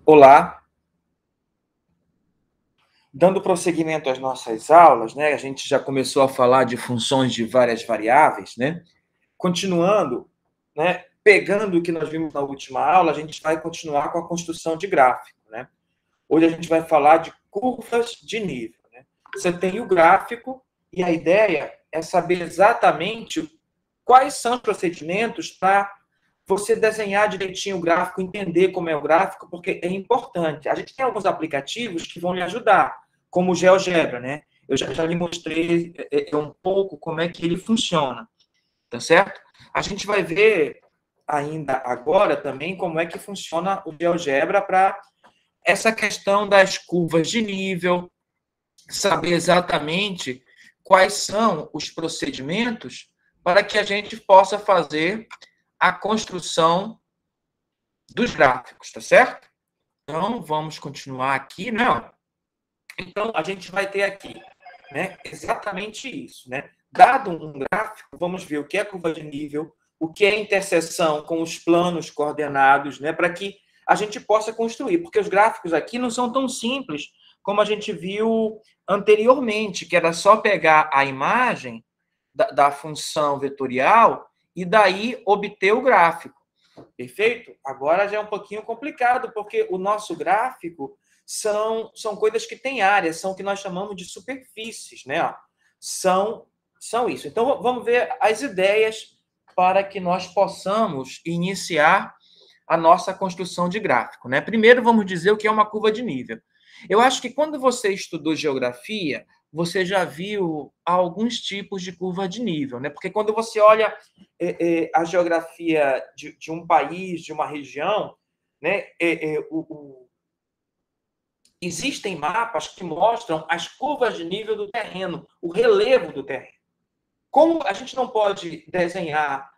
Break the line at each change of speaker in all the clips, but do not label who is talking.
Olá, dando prosseguimento às nossas aulas, né? A gente já começou a falar de funções de várias variáveis, né? Continuando, né? Pegando o que nós vimos na última aula, a gente vai continuar com a construção de gráfico, né? Hoje a gente vai falar de curvas de nível, né? Você tem o gráfico e a ideia é saber exatamente quais são os procedimentos para você desenhar direitinho o gráfico, entender como é o gráfico, porque é importante. A gente tem alguns aplicativos que vão lhe ajudar, como o GeoGebra, né? Eu já lhe mostrei um pouco como é que ele funciona, tá certo? A gente vai ver ainda agora também como é que funciona o GeoGebra para essa questão das curvas de nível, saber exatamente quais são os procedimentos para que a gente possa fazer a construção dos gráficos, tá certo? Então, vamos continuar aqui, né? Então, a gente vai ter aqui, né, exatamente isso, né? Dado um gráfico, vamos ver o que é curva de nível, o que é interseção com os planos coordenados, né, para que a gente possa construir, porque os gráficos aqui não são tão simples como a gente viu anteriormente, que era só pegar a imagem da função vetorial e daí obter o gráfico. Perfeito? Agora já é um pouquinho complicado, porque o nosso gráfico são coisas que têm áreas, são o que nós chamamos de superfícies, né? São isso. Então, vamos ver as ideias para que nós possamos iniciar a nossa construção de gráfico, né? Primeiro, vamos dizer o que é uma curva de nível. Eu acho que quando você estudou geografia, você já viu alguns tipos de curva de nível, né? Porque quando você olha a geografia de um país, de uma região, né? Existem mapas que mostram as curvas de nível do terreno, o relevo do terreno. Como a gente não pode desenhar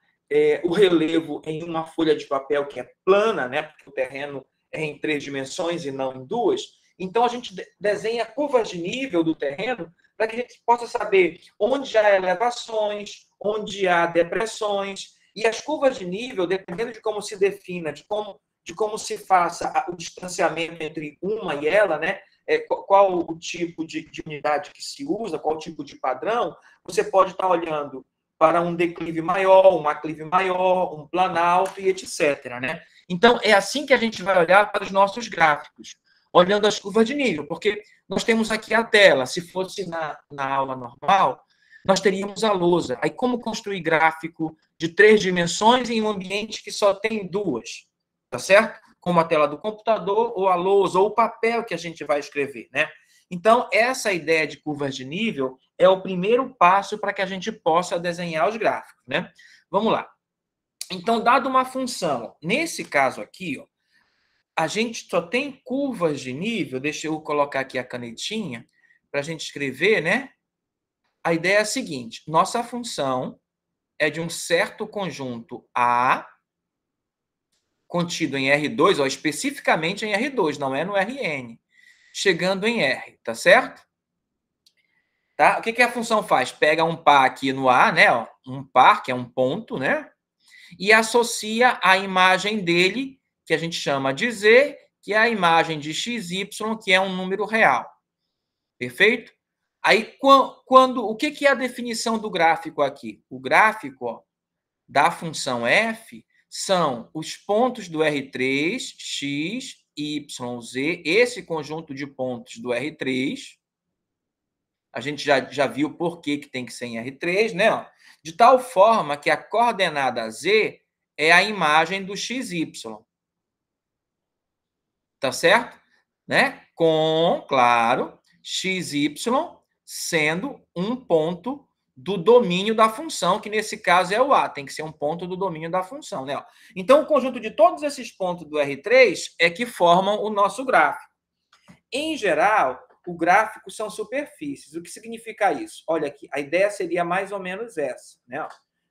o relevo em uma folha de papel que é plana, né? Porque o terreno é em 3 dimensões e não em 2, então a gente desenha curvas de nível do terreno para que a gente possa saber onde há elevações, onde há depressões, e as curvas de nível, dependendo de como se defina, de como se faça o distanciamento entre uma e ela, né? Qual o tipo de unidade que se usa, qual o tipo de padrão, você pode estar olhando para um declive maior, um aclive maior, um planalto e etc. Né? Então, é assim que a gente vai olhar para os nossos gráficos, olhando as curvas de nível, porque nós temos aqui a tela. Se fosse na aula normal, nós teríamos a lousa. Aí, como construir gráfico de 3 dimensões em um ambiente que só tem 2? Tá certo? Como a tela do computador, ou a lousa, ou o papel que a gente vai escrever, né? Então, essa ideia de curvas de nível é o primeiro passo para que a gente possa desenhar os gráficos, né? Vamos lá. Então, dado uma função, nesse caso aqui, ó, a gente só tem curvas de nível, deixa eu colocar aqui a canetinha para a gente escrever, né? A ideia é a seguinte, nossa função é de um certo conjunto A, contido em R2, ó, especificamente em R2, não é no Rn, chegando em R, tá certo? Tá? O que a função faz? Pega um par aqui no A, né? Ó, um par, que é um ponto, né? E associa a imagem dele, que a gente chama de Z, que é a imagem de XY, que é um número real. Perfeito? Aí, o que é a definição do gráfico aqui? O gráfico, ó, da função f são os pontos do R3, x, y, z, esse conjunto de pontos do R3. A gente já viu por que tem que ser em R3, né? De tal forma que a coordenada z é a imagem do XY. Tá certo? Né? Com, claro, XY sendo um ponto do domínio da função, que nesse caso é o A, tem que ser um ponto do domínio da função, né? Então, o conjunto de todos esses pontos do R3 é que formam o nosso gráfico. Em geral, o gráfico são superfícies. O que significa isso? Olha aqui, a ideia seria mais ou menos essa, né?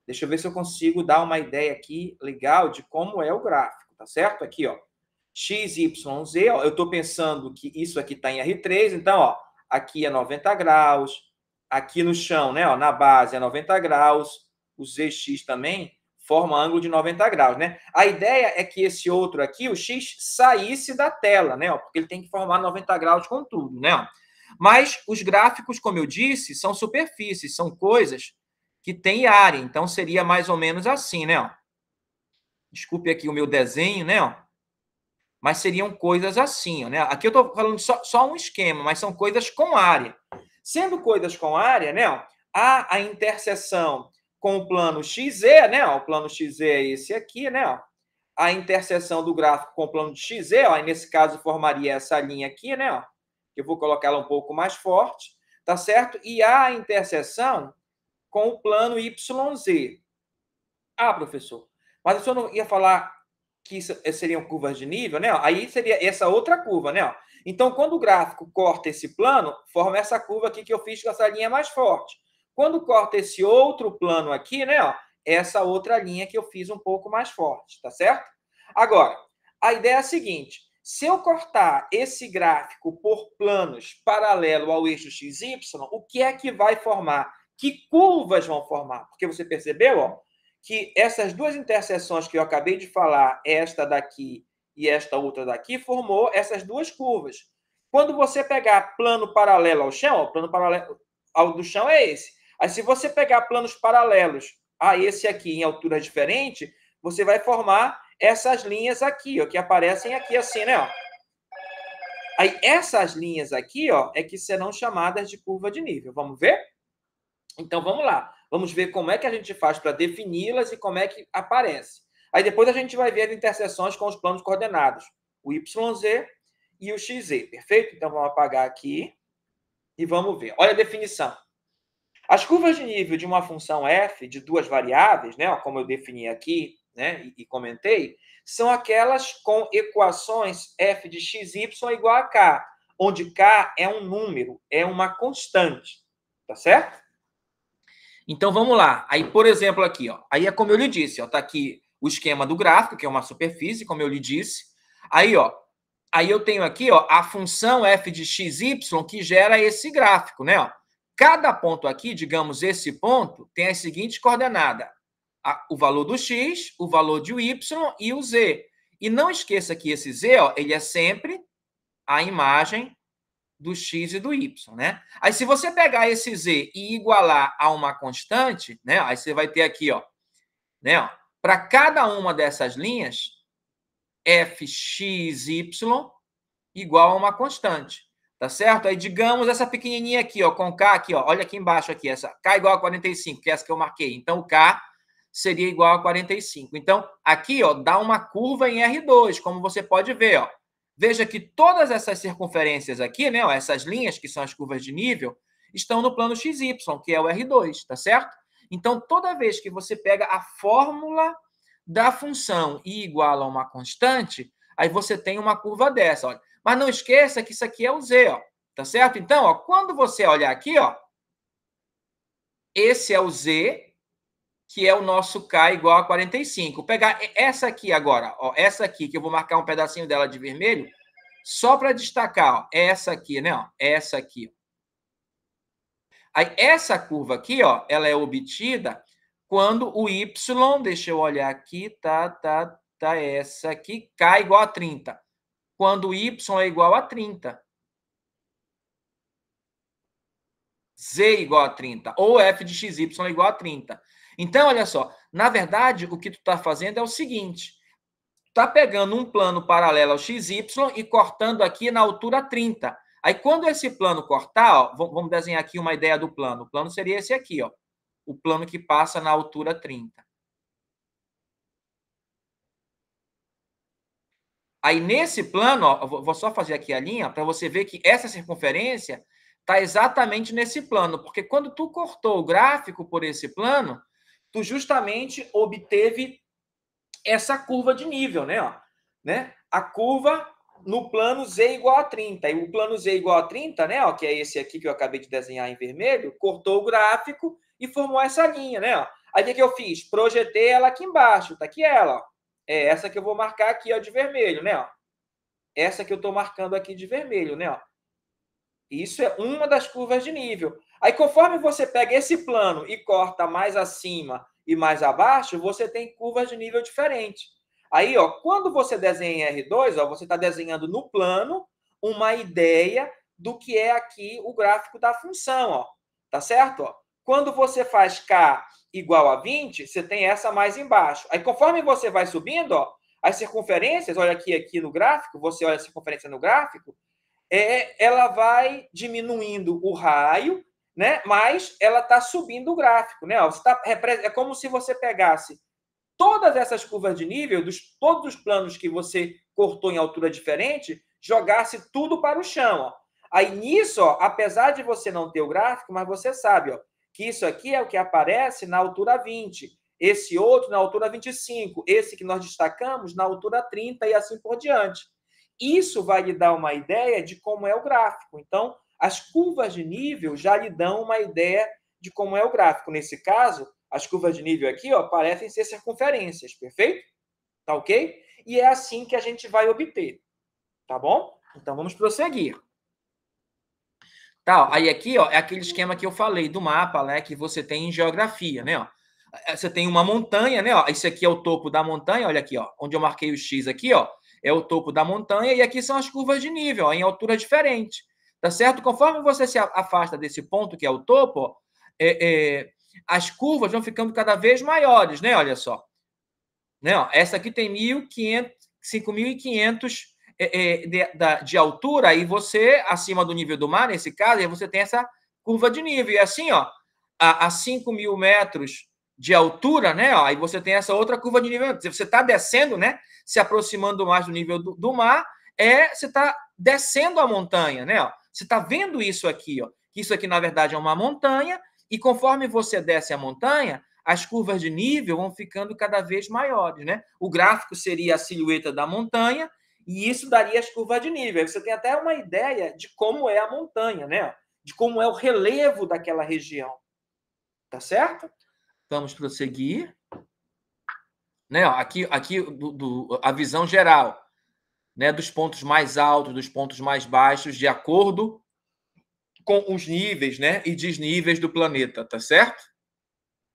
Deixa eu ver se eu consigo dar uma ideia aqui legal de como é o gráfico, tá certo? Aqui, ó, x, y, z, ó, eu estou pensando que isso aqui está em R3, então, ó, aqui é 90 graus, aqui no chão, né, ó, na base é 90 graus, o zx também forma ângulo de 90 graus, né? A ideia é que esse outro aqui, o X, saísse da tela, né? Porque ele tem que formar 90 graus com tudo, né? Mas os gráficos, como eu disse, são superfícies, são coisas que têm área. Então, seria mais ou menos assim, né? Desculpe aqui o meu desenho, né? Mas seriam coisas assim, né? Aqui eu estou falando só um esquema, mas são coisas com área. Sendo coisas com área, né? Há a interseção com o plano XZ, né? O plano XZ é esse aqui, né? A interseção do gráfico com o plano de XZ, ó, nesse caso formaria essa linha aqui, né? Eu vou colocar ela um pouco mais forte, tá certo? E há a interseção com o plano YZ. Ah, professor, mas o senhor não ia falar que isso seriam curvas de nível, né? Aí seria essa outra curva, né? Então, quando o gráfico corta esse plano, forma essa curva aqui que eu fiz com essa linha mais forte. Quando corta esse outro plano aqui, né? Essa outra linha que eu fiz um pouco mais forte, tá certo? Agora, a ideia é a seguinte: se eu cortar esse gráfico por planos paralelo ao eixo XY, o que é que vai formar? Que curvas vão formar? Porque você percebeu, ó, que essas duas interseções que eu acabei de falar, esta daqui e esta outra daqui, formou essas duas curvas. Quando você pegar plano paralelo ao chão, o plano paralelo ao do chão é esse. Aí, se você pegar planos paralelos a esse aqui em altura diferente, você vai formar essas linhas aqui, ó, que aparecem aqui assim, né? Ó. Aí, essas linhas aqui, ó, é que serão chamadas de curva de nível. Vamos ver? Então, vamos lá. Vamos ver como é que a gente faz para defini-las e como é que aparece. Aí, depois a gente vai ver as interseções com os planos coordenados, o YZ e o XZ, perfeito? Então, vamos apagar aqui e vamos ver. Olha a definição. As curvas de nível de uma função f de duas variáveis, né, como eu defini aqui, né, e comentei, são aquelas com equações f de xy igual a k, onde k é um número, é uma constante, tá certo? Então, vamos lá. Aí, por exemplo, aqui, ó. Aí é como eu lhe disse, ó. Tá aqui o esquema do gráfico, que é uma superfície, como eu lhe disse. Aí, ó. Aí eu tenho aqui, ó, a função f de xy que gera esse gráfico, né? Ó. Cada ponto aqui, digamos, esse ponto, tem as seguintes coordenadas. O valor do x, o valor de y e o z. E não esqueça que esse z, ó, ele é sempre a imagem do x e do y, né? Aí, se você pegar esse z e igualar a uma constante, né? Aí você vai ter aqui, ó, né? Para cada uma dessas linhas, fxy igual a uma constante, tá certo? Aí, digamos, essa pequenininha aqui, ó, com k aqui, ó, olha aqui embaixo aqui, essa k igual a 45, que é essa que eu marquei. Então, o k seria igual a 45. Então, aqui, ó, dá uma curva em R2, como você pode ver, ó. Veja que todas essas circunferências aqui, né, ó, essas linhas, que são as curvas de nível, estão no plano XY, que é o R2, tá certo? Então, toda vez que você pega a fórmula da função e iguala a uma constante, aí você tem uma curva dessa, olha. Mas não esqueça que isso aqui é o Z, ó, tá certo? Então, ó, quando você olhar aqui, ó, esse é o Z, que é o nosso K igual a 45. Vou pegar essa aqui agora, ó, essa aqui, que eu vou marcar um pedacinho dela de vermelho, só para destacar, ó, essa aqui, né? Ó, essa aqui. Aí, essa curva aqui, ó, ela é obtida quando o Y, deixa eu olhar aqui, tá essa aqui, K igual a 30. Quando o Y é igual a 30. Z igual a 30, ou f de xy igual a 30. Então, olha só, na verdade, o que tu está fazendo é o seguinte, tu está pegando um plano paralelo ao XY e cortando aqui na altura 30. Aí, quando esse plano cortar, ó, vamos desenhar aqui uma ideia do plano. O plano seria esse aqui, ó, o plano que passa na altura 30. Aí, nesse plano, ó, vou só fazer aqui a linha para você ver que essa circunferência está exatamente nesse plano, porque quando tu cortou o gráfico por esse plano, tu justamente obteve essa curva de nível, né? Ó, né? A curva no plano z igual a 30. E o plano z igual a 30, né? Ó, que é esse aqui que eu acabei de desenhar em vermelho, cortou o gráfico e formou essa linha, né? Ó. Aí o que eu fiz? Projetei ela aqui embaixo. Tá aqui ela, ó. É essa que eu vou marcar aqui, ó, de vermelho, né? Ó. Essa que eu estou marcando aqui de vermelho, né? Ó. Isso é uma das curvas de nível. Aí, conforme você pega esse plano e corta mais acima e mais abaixo, você tem curvas de nível diferente. Aí, ó, quando você desenha em R2, ó, você está desenhando no plano uma ideia do que é aqui o gráfico da função, ó. Tá certo? Ó? Quando você faz K igual a 20, você tem essa mais embaixo. Aí, conforme você vai subindo, ó, as circunferências, olha aqui no gráfico, você olha a circunferência no gráfico, ela vai diminuindo o raio, né? Mas ela está subindo o gráfico, né? É como se você pegasse todas essas curvas de nível, todos os planos que você cortou em altura diferente, jogasse tudo para o chão. Ó. Aí nisso, ó, apesar de você não ter o gráfico, mas você sabe ó, que isso aqui é o que aparece na altura 20, esse outro na altura 25, esse que nós destacamos na altura 30 e assim por diante. Isso vai lhe dar uma ideia de como é o gráfico. Então, as curvas de nível já lhe dão uma ideia de como é o gráfico. Nesse caso, as curvas de nível aqui ó, parecem ser circunferências, perfeito? Tá ok? E é assim que a gente vai obter, tá bom? Então, vamos prosseguir. Tá, ó, aí aqui ó, é aquele esquema que eu falei do mapa né, que você tem em geografia, né? Ó. Você tem uma montanha, né? Ó, esse aqui é o topo da montanha, olha aqui, ó, onde eu marquei o X aqui, ó, é o topo da montanha, e aqui são as curvas de nível, ó, em altura diferente, tá certo? Conforme você se afasta desse ponto, que é o topo, ó, as curvas vão ficando cada vez maiores, né? Olha só. Né? Ó, essa aqui tem 5.500 de altura, e você, acima do nível do mar, nesse caso, aí você tem essa curva de nível. E assim, ó, a 5.000 metros de altura, né? Ó, aí você tem essa outra curva de nível. Você está descendo, né? Se aproximando mais do nível do mar, você está descendo a montanha, né? Ó, você está vendo isso aqui, ó. Isso aqui, na verdade, é uma montanha, e conforme você desce a montanha, as curvas de nível vão ficando cada vez maiores, né? O gráfico seria a silhueta da montanha, e isso daria as curvas de nível. Você tem até uma ideia de como é a montanha, né? De como é o relevo daquela região. Tá certo? Vamos prosseguir. Né? Aqui a visão geral, né? Dos pontos mais altos, dos pontos mais baixos, de acordo com os níveis, né? E desníveis do planeta, tá certo?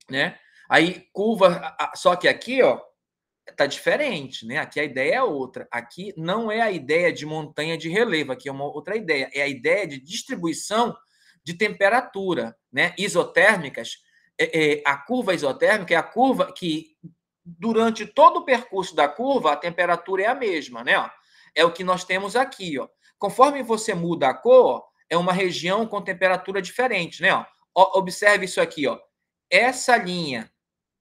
Né? Aí, curva, só que aqui, ó, tá diferente, né? Aqui a ideia é outra. Aqui não é a ideia de montanha de relevo, aqui é uma outra ideia. É a ideia de distribuição de temperatura, né? Isotérmicas. A curva isotérmica é a curva que, durante todo o percurso da curva, a temperatura é a mesma, né? É o que nós temos aqui, ó. Conforme você muda a cor, é uma região com temperatura diferente, né? Observe isso aqui, ó. Essa linha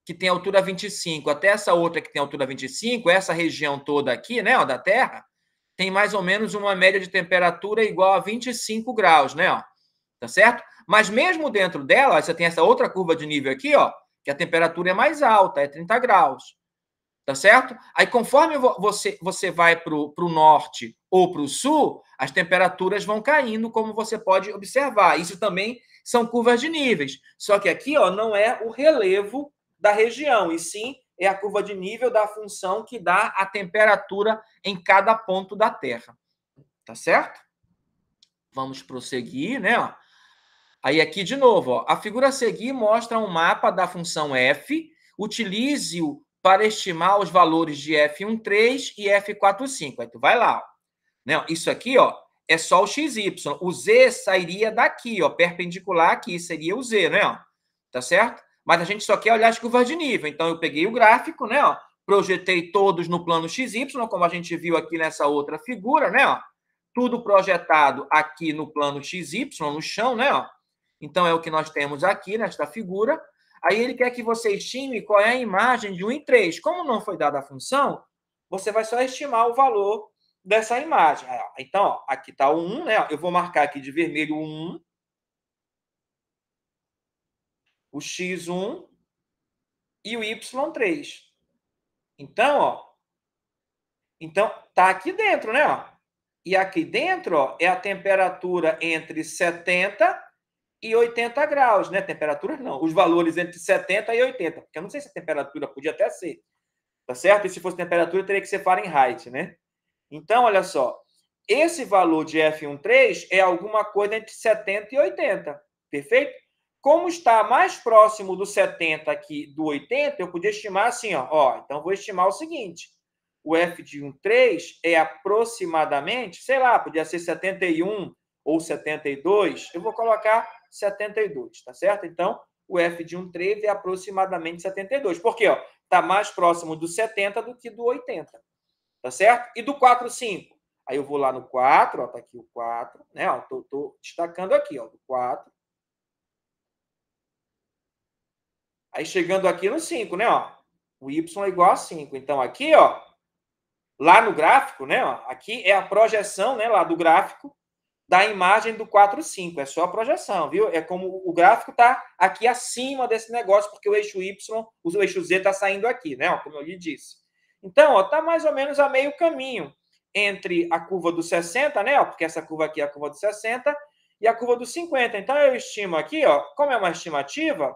que tem altura 25, até essa outra que tem altura 25, essa região toda aqui, né, ó, da Terra, tem mais ou menos uma média de temperatura igual a 25 graus, né, ó, tá certo? Mas mesmo dentro dela, você tem essa outra curva de nível aqui, ó, que a temperatura é mais alta, é 30 graus, tá certo? Aí, conforme você vai para o norte ou para o sul, as temperaturas vão caindo, como você pode observar. Isso também são curvas de níveis. Só que aqui, ó, não é o relevo da região, e sim é a curva de nível da função que dá a temperatura em cada ponto da Terra. Tá certo? Vamos prosseguir, né? Ó. Aí aqui, de novo, ó, a figura a seguir mostra um mapa da função f, utilize-o para estimar os valores de f13 e f45. Aí tu vai lá. Ó. Né? Isso aqui ó, é só o XY. O Z sairia daqui, ó, perpendicular aqui, seria o Z, né? Ó. Tá certo? Mas a gente só quer olhar as curvas de nível. Então, eu peguei o gráfico, né? Ó, projetei todos no plano XY, como a gente viu aqui nessa outra figura, né? Ó, tudo projetado aqui no plano XY, no chão, né? Ó. Então, é o que nós temos aqui nesta figura. Aí ele quer que você estime qual é a imagem de 1 em 3. Como não foi dada a função, você vai só estimar o valor dessa imagem. Então, ó, aqui está o 1, né? Eu vou marcar aqui de vermelho o 1, o X1 e o Y3. Então, ó, então tá aqui dentro, né? Ó. E aqui dentro, ó, é a temperatura entre 70 e 80 graus, né? Temperatura não, os valores entre 70 e 80, porque eu não sei se a temperatura podia até ser, tá certo? E se fosse temperatura, teria que ser Fahrenheit, né? Então, olha só, esse valor de F13 é alguma coisa entre 70 e 80, perfeito? como está mais próximo do 70 aqui do 80, eu podia estimar assim, ó, então vou estimar o seguinte, o f de 1,3 é aproximadamente, sei lá, podia ser 71 ou 72, eu vou colocar 72, tá certo? Então, o f de 1,3 é aproximadamente 72. Por quê? Está mais próximo do 70 do que do 80, tá certo? E do 4,5? Aí eu vou lá no 4, ó, tá aqui o 4, né? Ó, tô destacando aqui, ó, do 4. Aí chegando aqui no 5, né? Ó, o y é igual a 5. Então, aqui, ó, lá no gráfico, né? Ó, aqui é a projeção, né? Lá do gráfico da imagem do 4,5. É só a projeção, viu? É como o gráfico está aqui acima desse negócio, porque o eixo Y, o eixo Z está saindo aqui, né? Ó, como eu lhe disse. Então, está mais ou menos a meio caminho entre a curva do 60, né? Ó, porque essa curva aqui é a curva do 60, e a curva do 50. Então, eu estimo aqui, ó, como é uma estimativa,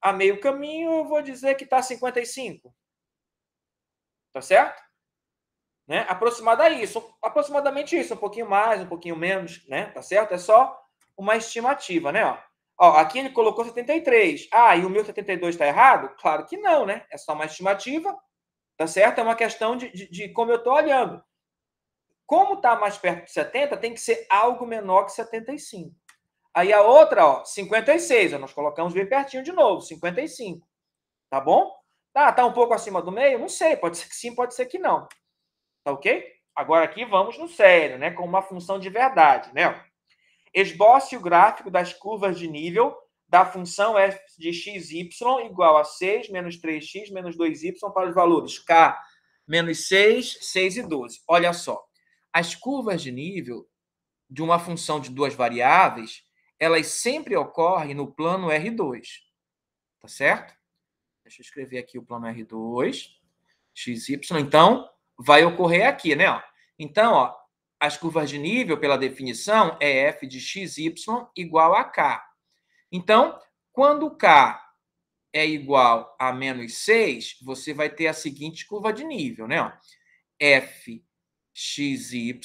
a meio caminho, eu vou dizer que está 55. Tá certo? Né? Aproximadamente isso, um pouquinho mais, um pouquinho menos, né? Tá certo? É só uma estimativa, né? Ó, aqui ele colocou 73. Ah, e o meu 72 está errado? Claro que não, né? É só uma estimativa, tá certo? É uma questão de como eu estou olhando. Como está mais perto de 70, tem que ser algo menor que 75. Aí a outra, ó, 56. Nós colocamos bem pertinho de novo, 55. Tá bom? Tá um pouco acima do meio? Não sei, pode ser que sim, pode ser que não. Tá ok? Agora aqui vamos no sério, né? Com uma função de verdade, né? Esboce o gráfico das curvas de nível da função f de xy igual a 6 menos 3x menos 2y para os valores k menos 6, 6 e 12. Olha só, as curvas de nível de uma função de duas variáveis, elas sempre ocorrem no plano R2, tá certo? Deixa eu escrever aqui o plano R2, xy, então vai ocorrer aqui, né? Então, ó, as curvas de nível, pela definição, é f de xy igual a k. Então, quando k é igual a menos 6, você vai ter a seguinte curva de nível, né? f xy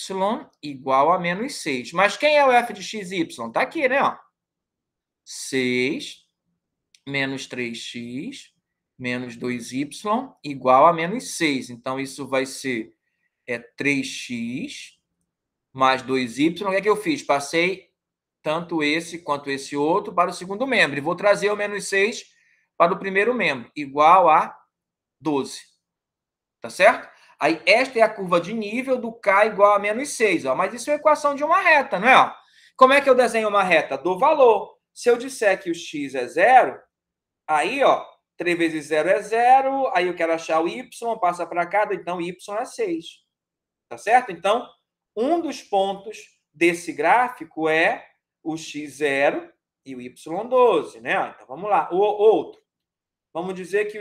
igual a menos 6. Mas quem é o f de xy? Está aqui, né? 6 menos 3x menos 2y igual a menos 6. Então, isso vai ser 3x mais 2y. O que é que eu fiz? Passei tanto esse quanto esse outro para o segundo membro. E vou trazer o menos 6 para o primeiro membro, igual a 12. Tá certo? Aí, esta é a curva de nível do k igual a menos 6. Ó. Mas isso é a equação de uma reta, não é? Ó. Como é que eu desenho uma reta? Do valor. Se eu disser que o x é 0, aí, ó, 3 vezes 0 é 0, aí eu quero achar o y, passa para cá, então y é 6. Tá certo? Então, um dos pontos desse gráfico é o x0 e o y12, né? Então, vamos lá. O outro. Vamos dizer que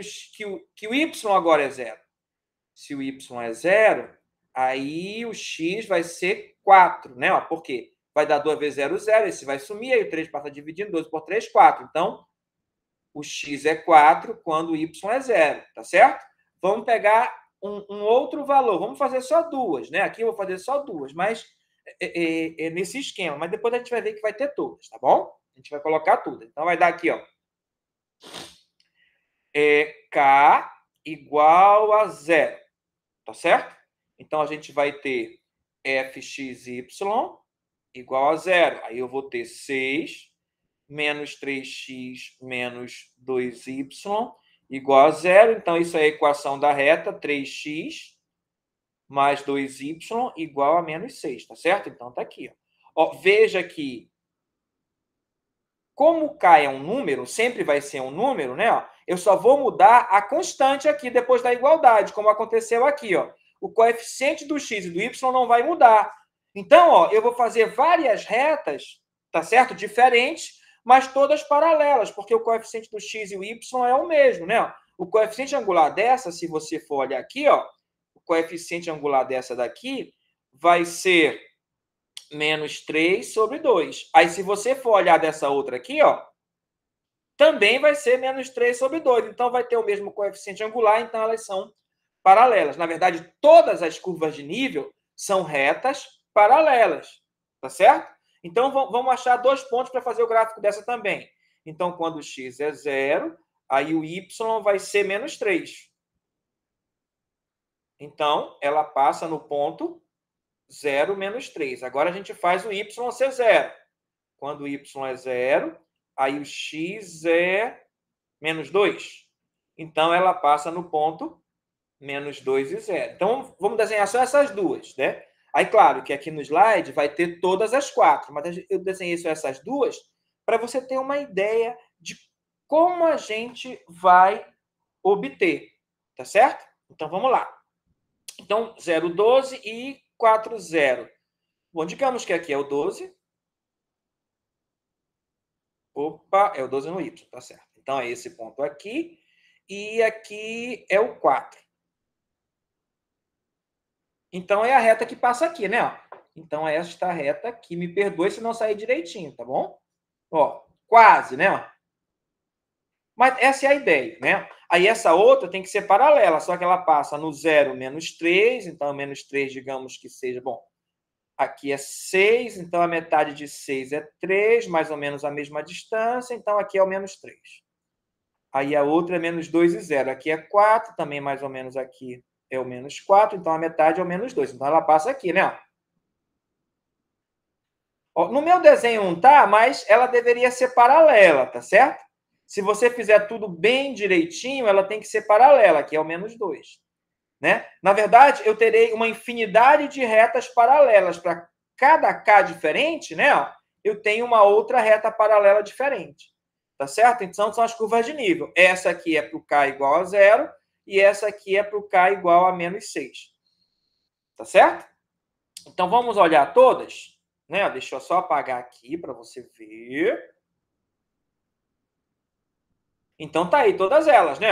o y agora é 0. Se o y é 0, aí o x vai ser 4, né? Ó, por quê? Vai dar 2 vezes 0, 0. Esse vai sumir, aí o 3 passa dividindo, 12 por 3, 4. Então, o x é 4 quando o y é 0, tá certo? Vamos pegar um outro valor. Vamos fazer só duas, né? Aqui eu vou fazer só duas, mas é nesse esquema. Mas depois a gente vai ver que vai ter todas, tá bom? A gente vai colocar tudo. Então, vai dar aqui, ó. K igual a 0, tá certo? Então, a gente vai ter fxy igual a 0. Aí eu vou ter 6 menos 3x menos 2y igual a 0. Então, isso é a equação da reta, 3x mais 2y igual a menos 6, tá certo? Então, tá aqui. Ó, veja que, como k é um número, sempre vai ser um número, né? Ó, eu só vou mudar a constante aqui depois da igualdade, como aconteceu aqui. Ó. O coeficiente do x e do y não vai mudar. Então, ó, eu vou fazer várias retas, tá certo? Diferentes, mas todas paralelas, porque o coeficiente do x e o y é o mesmo, né? O coeficiente angular dessa, se você for olhar aqui, ó, o coeficiente angular dessa daqui vai ser menos 3 sobre 2. Aí, se você for olhar dessa outra aqui, ó, também vai ser menos 3 sobre 2. Então, vai ter o mesmo coeficiente angular, então elas são paralelas. Na verdade, todas as curvas de nível são retas paralelas, tá certo? Então, vamos achar dois pontos para fazer o gráfico dessa também. Então, quando o x é 0, aí o y vai ser menos 3. Então, ela passa no ponto 0, menos 3. Agora, a gente faz o y ser 0. Quando o y é 0, aí o x é menos 2. Então, ela passa no ponto menos 2 e 0. Então, vamos desenhar só essas duas, né? Aí, claro, que aqui no slide vai ter todas as 4, mas eu desenhei só essas duas para você ter uma ideia de como a gente vai obter, tá certo? Então, vamos lá. Então, 0, 12 e 4, 0. Bom, digamos que aqui é o 12. Opa, é o 12 no Y, tá certo. Então, é esse ponto aqui. E aqui é o 4. Então, é a reta que passa aqui, né? Então, é esta reta aqui. Me perdoe se não sair direitinho, tá bom? Ó, quase, né? Mas essa é a ideia, né? Aí, essa outra tem que ser paralela, só que ela passa no 0, menos 3. Então, menos 3, digamos que seja... Bom, aqui é 6, então a metade de 6 é 3, mais ou menos a mesma distância. Então, aqui é o menos 3. Aí, a outra é menos 2 e 0. Aqui é 4, também mais ou menos aqui é o menos 4, então a metade é o menos 2. Então, ela passa aqui, né? Ó, no meu desenho não tá, mas ela deveria ser paralela, tá certo? Se você fizer tudo bem direitinho, ela tem que ser paralela, que é o menos 2. Né? Na verdade, eu terei uma infinidade de retas paralelas. Para cada K diferente, né? Eu tenho uma outra reta paralela diferente. Tá certo? Então, são as curvas de nível. Essa aqui é para o K igual a 0 e essa aqui é para o K igual a menos 6. Tá certo? Então, vamos olhar todas. Né? Deixa eu só apagar aqui para você ver. Então, tá aí todas elas, né?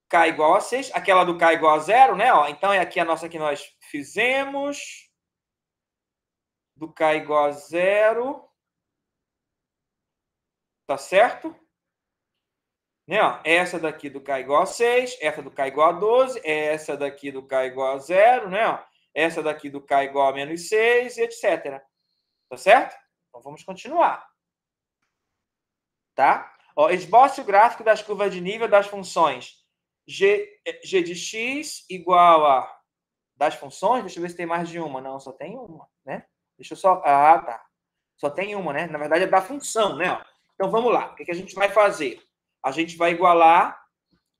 K igual a 6. Aquela do K igual a 0, né? Então, é aqui a nossa que nós fizemos. Do K igual a 0. Tá certo? Né? Essa daqui do K igual a 6, essa do K igual a 12, essa daqui do K igual a 0, né? Essa daqui do K igual a menos 6, etc. Tá certo? Então, vamos continuar. Tá? Ó, esboce o gráfico das curvas de nível das funções g de x igual a... Das funções, deixa eu ver se tem mais de uma. Não, só tem uma, né? Deixa eu só... Ah, tá. Só tem uma, né? Na verdade, é da função, né? Então, vamos lá. O que a gente vai fazer? A gente vai igualar...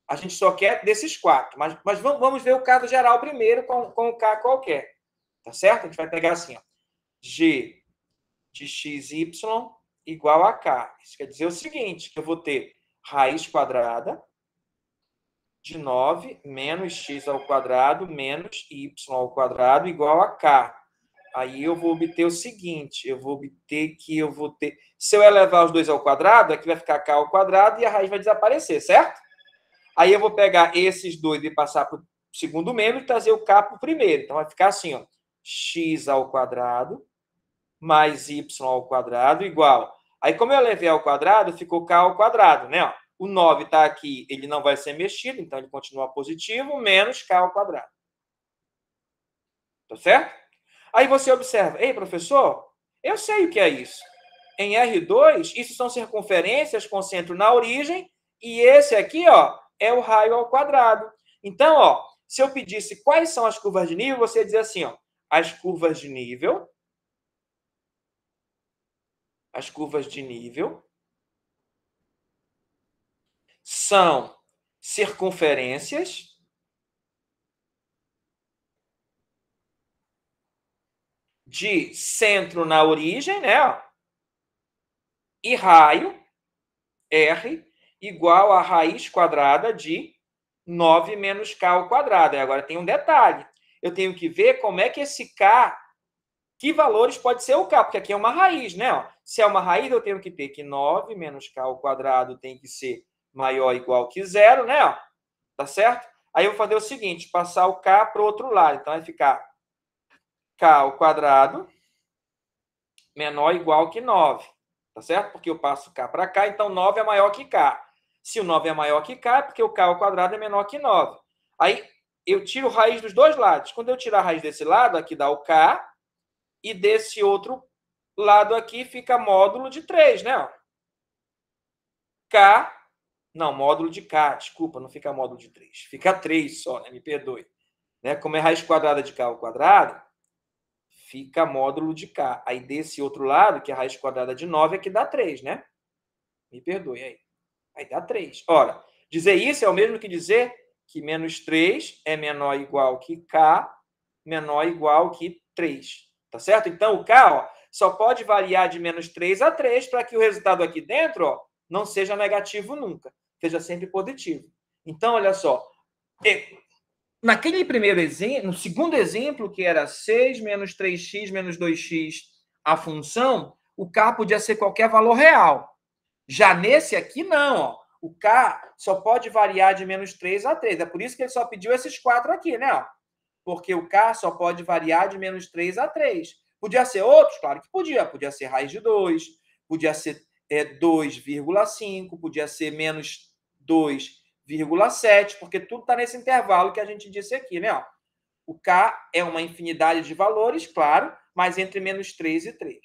A gente só quer desses 4. Mas vamos ver o caso geral primeiro com o K qualquer. Tá certo? A gente vai pegar assim, ó. G de xy igual a K. Isso quer dizer o seguinte, que eu vou ter raiz quadrada de 9 menos x ao quadrado menos y ao quadrado igual a K. Aí eu vou obter o seguinte, eu vou ter... Se eu elevar os dois ao quadrado, aqui vai ficar K ao quadrado e a raiz vai desaparecer, certo? Aí eu vou pegar esses dois e passar para o segundo membro e trazer o K para o primeiro. Então, vai ficar assim, ó, x ao quadrado mais y ao quadrado igual. Aí, como eu elevei ao quadrado, ficou K ao quadrado, né? O 9 está aqui, ele não vai ser mexido, então ele continua positivo, menos K ao quadrado. Tá certo? Aí você observa, ei, professor, eu sei o que é isso. Em R2, isso são circunferências com centro na origem, e esse aqui, ó, é o raio ao quadrado. Então, ó, se eu pedisse quais são as curvas de nível, você ia dizer assim, ó, as curvas de nível são circunferências de centro na origem, né? E raio, R, igual a raiz quadrada de 9 menos K ao quadrado. E agora tem um detalhe. Eu tenho que ver como é que esse K, que valores pode ser o K, porque aqui é uma raiz, né? Se é uma raiz, eu tenho que ter que 9 menos K ao quadrado tem que ser maior ou igual que 0, né? Tá certo? Aí eu vou fazer o seguinte, passar o K para o outro lado. Então, vai ficar K ao quadrado menor ou igual que 9. Tá certo? Porque eu passo K para cá, então 9 é maior que K. Se o 9 é maior que K, é porque o K ao quadrado é menor que 9. Aí, eu tiro raiz dos dois lados. Quando eu tirar a raiz desse lado, aqui dá o K, e desse outro lado aqui fica módulo de 3, né? K, não, módulo de K, desculpa, não fica módulo de 3, fica 3 só, né? Me perdoe. Né? Como é raiz quadrada de K ao quadrado, fica módulo de K. Aí desse outro lado, que é a raiz quadrada de 9, é que dá 3, né? Me perdoe aí. Aí dá 3. Ora, dizer isso é o mesmo que dizer que menos 3 é menor ou igual que K, menor ou igual que 3. Tá certo? Então, o K ó, só pode variar de menos 3 a 3 para que o resultado aqui dentro ó, não seja negativo nunca, seja sempre positivo. Então, olha só. Naquele primeiro exemplo, no segundo exemplo, que era 6 menos 3x menos 2x a função, o K podia ser qualquer valor real. Já nesse aqui, não. Ó. O K só pode variar de menos 3 a 3. É por isso que ele só pediu esses 4 aqui, né? Ó. Porque o K só pode variar de menos 3 a 3. Podia ser outros? Claro que podia. Podia ser raiz de 2, podia ser 2,5, podia ser menos 2,7, porque tudo está nesse intervalo que a gente disse aqui, né? Ó. O K é uma infinidade de valores, claro, mas entre menos 3 e 3.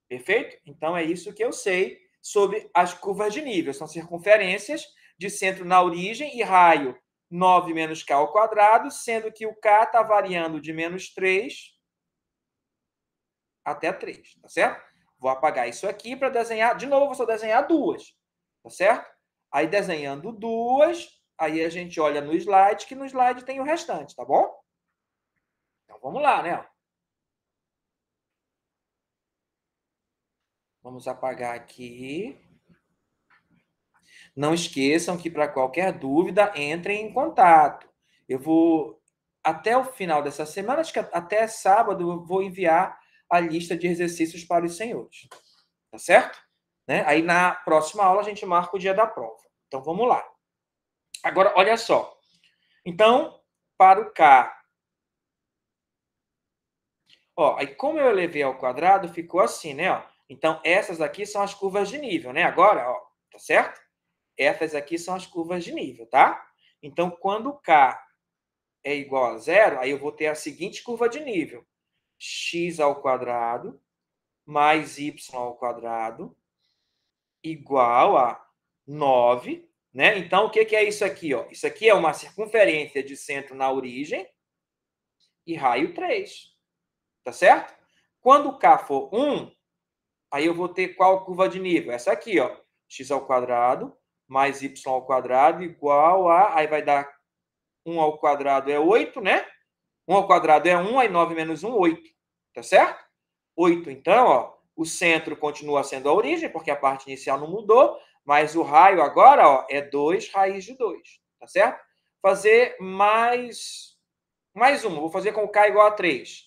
Perfeito? Então, é isso que eu sei sobre as curvas de nível. São circunferências de centro na origem e raio 9 menos K ao quadrado, sendo que o K está variando de menos 3 até 3, tá certo? Vou apagar isso aqui para desenhar, de novo, vou só desenhar duas, tá certo? Aí, desenhando duas, aí a gente olha no slide, que no slide tem o restante, tá bom? Então, vamos lá, né? Vamos apagar aqui. Não esqueçam que, para qualquer dúvida, entrem em contato. Eu vou, até o final dessa semana, acho que até sábado, eu vou enviar a lista de exercícios para os senhores. Tá certo? Né? Aí, na próxima aula, a gente marca o dia da prova. Então, vamos lá. Agora, olha só. Então, para o K. Ó, aí, como eu elevei ao quadrado, ficou assim, né? Ó. Então, essas aqui são as curvas de nível, né? Agora, ó, tá certo? Essas aqui são as curvas de nível, tá? Então, quando K é igual a zero, aí eu vou ter a seguinte curva de nível. X ao quadrado mais y ao quadrado igual a 9, né? Então, o que é isso aqui? Ó? Isso aqui é uma circunferência de centro na origem e raio 3, tá certo? Quando K for 1, aí eu vou ter qual curva de nível? Essa aqui, ó. X ao quadrado mais y ao quadrado igual a... Aí vai dar 1 ao quadrado é 8, né? 1 ao quadrado é 1, aí 9 menos 1, 8. Tá certo? 8, então, ó, o centro continua sendo a origem, porque a parte inicial não mudou, mas o raio agora ó, é 2 raiz de 2. Tá certo? Fazer mais uma. Vou fazer com o K igual a 3.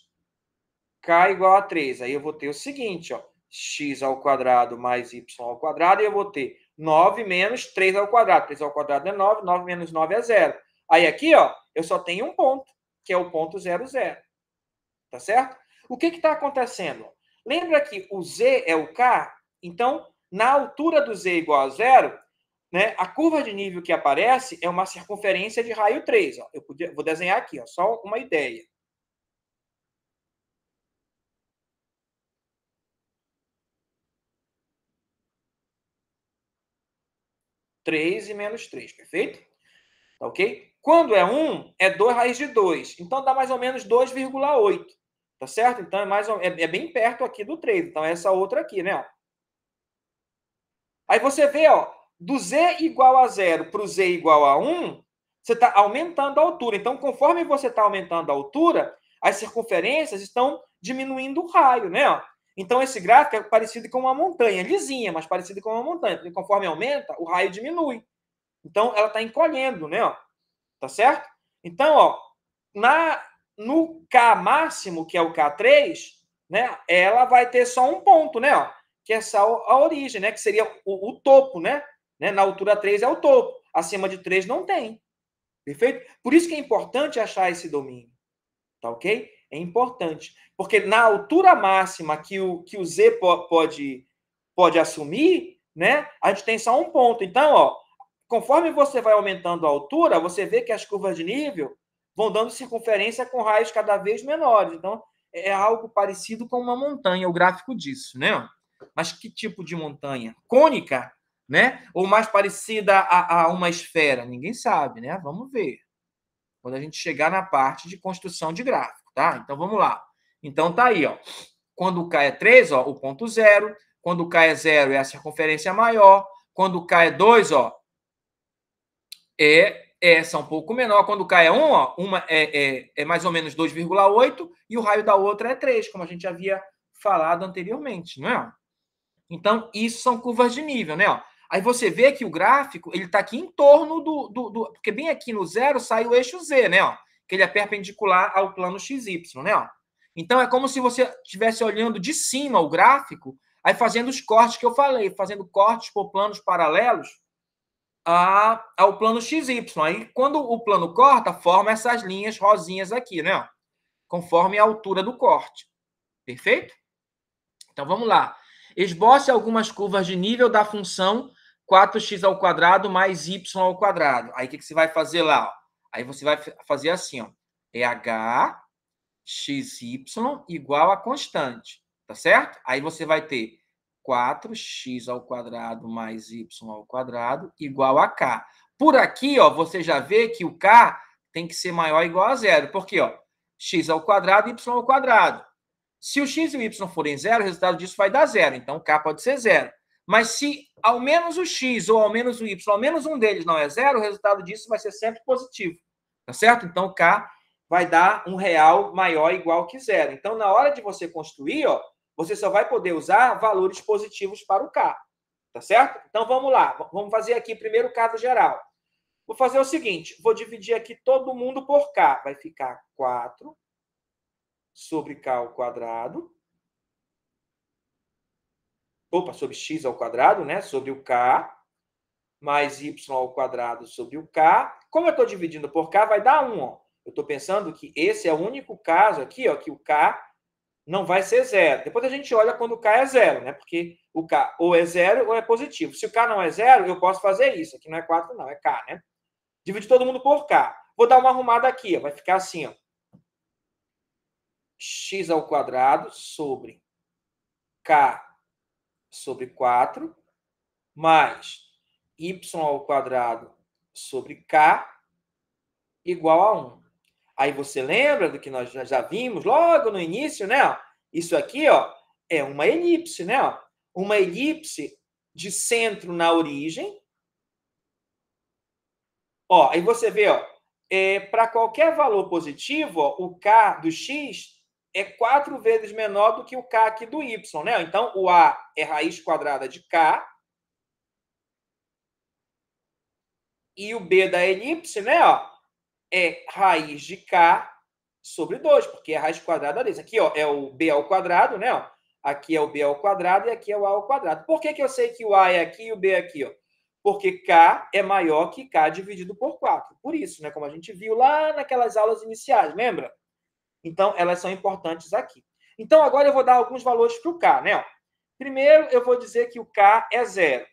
K igual a 3. Aí eu vou ter o seguinte, ó, x ao quadrado mais y ao quadrado, e eu vou ter 9 menos 3 ao quadrado. 3 ao quadrado é 9, 9 menos 9 é 0. Aí aqui, ó, eu só tenho um ponto, que é o ponto 0, 0. Tá certo? O que está acontecendo? Lembra que o z é o k? Então, na altura do z igual a 0, né, a curva de nível que aparece é uma circunferência de raio 3. Ó. Vou desenhar aqui, ó, só uma ideia. 3 e menos 3, perfeito? Tá ok? Quando é 1, é 2 raiz de 2. Então, dá mais ou menos 2,8. Tá certo? Então, é bem perto aqui do 3. Então, é essa outra aqui, né? Aí você vê, ó, do z igual a 0 para o z igual a 1, você está aumentando a altura. Então, conforme você está aumentando a altura, as circunferências estão diminuindo o raio, né? Então, esse gráfico é parecido com uma montanha, lisinha, mas parecido com uma montanha, porque conforme aumenta, o raio diminui. Então, ela está encolhendo, né? Tá certo? Então, ó, no K máximo, que é o K3, né, ela vai ter só um ponto, né? Ó, que é só a origem, né? Que seria o topo, né? Na altura 3 é o topo. Acima de 3 não tem. Perfeito? Por isso que é importante achar esse domínio. Tá ok? É importante. Porque na altura máxima que o Z pode assumir, né? A gente tem só um ponto. Então, ó, conforme você vai aumentando a altura, você vê que as curvas de nível vão dando circunferência com raios cada vez menores. Então, é algo parecido com uma montanha, o gráfico disso, né? Mas que tipo de montanha? Cônica? né? Ou mais parecida a uma esfera? Ninguém sabe, né? Vamos ver. Quando a gente chegar na parte de construção de gráfico, tá? Então, vamos lá. Então, tá aí, ó. Quando o K é 3, ó, o ponto zero. Quando o K é 0, é a circunferência maior. Quando o K é 2, ó, é essa um pouco menor. Quando o K é 1, ó, uma é mais ou menos 2,8 e o raio da outra é 3, como a gente havia falado anteriormente, não é? Então, isso são curvas de nível, né? Ó. Aí você vê que o gráfico ele está aqui em torno do. Porque bem aqui no zero sai o eixo Z, né? Ó, que ele é perpendicular ao plano XY, né? Ó. Então, é como se você estivesse olhando de cima o gráfico, aí fazendo os cortes que eu falei, fazendo cortes por planos paralelos ao plano XY. Aí, quando o plano corta, forma essas linhas rosinhas aqui, né? Ó, conforme a altura do corte. Perfeito? Então, vamos lá. Esboce algumas curvas de nível da função 4x ao quadrado mais y ao quadrado. Aí, o que você vai fazer lá? Ó? Aí, você vai fazer assim, ó. É h xy igual a constante, tá certo? Aí, você vai ter 4x ao quadrado mais y ao quadrado igual a k. Por aqui, ó, você já vê que o k tem que ser maior ou igual a zero. Por quê? Ó? X ao quadrado, y ao quadrado. Se o x e o y forem zero, o resultado disso vai dar zero. Então, k pode ser zero. Mas se ao menos o x ou ao menos o y, ao menos um deles não é zero, o resultado disso vai ser sempre positivo. Tá certo? Então, k vai dar um real maior ou igual que zero. Então, na hora de você construir, ó, você só vai poder usar valores positivos para o k. Tá certo? Então, vamos lá. Vamos fazer aqui primeiro o caso geral. Vou fazer o seguinte, vou dividir aqui todo mundo por k. Vai ficar 4 sobre k ao quadrado. Opa, sobre x ao quadrado, né? Sobre o k, mais y ao quadrado sobre o k. Como eu estou dividindo por k, vai dar 1. Ó. Eu estou pensando que esse é o único caso aqui, ó, que o k não vai ser zero. Depois a gente olha quando o k é zero, né? Porque o k ou é zero ou é positivo. Se o k não é zero, eu posso fazer isso. Aqui não é 4, não, é k, né? Divide todo mundo por k. Vou dar uma arrumada aqui, ó. Vai ficar assim, ó. X ao quadrado sobre k sobre 4, mais y ao quadrado sobre k igual a 1. Aí você lembra do que nós já vimos logo no início, né? Isso aqui, ó, é uma elipse, né? Uma elipse de centro na origem. Ó, aí você vê, ó, para qualquer valor positivo, ó, o k do x é 4 vezes menor do que o k aqui do y, né? Então, o a é raiz quadrada de k, e o b da elipse, né, ó, é raiz de k sobre 2, porque é a raiz quadrada desse. Aqui, ó, é o b ao quadrado, né, ó. Aqui é o b ao quadrado e aqui é o a ao quadrado. Por que eu sei que o a é aqui e o b é aqui, ó? Porque k é maior que k dividido por 4. Por isso, né, como a gente viu lá naquelas aulas iniciais, lembra? Então, elas são importantes aqui. Então, agora eu vou dar alguns valores para o k, né? Ó. Primeiro, eu vou dizer que o k é zero,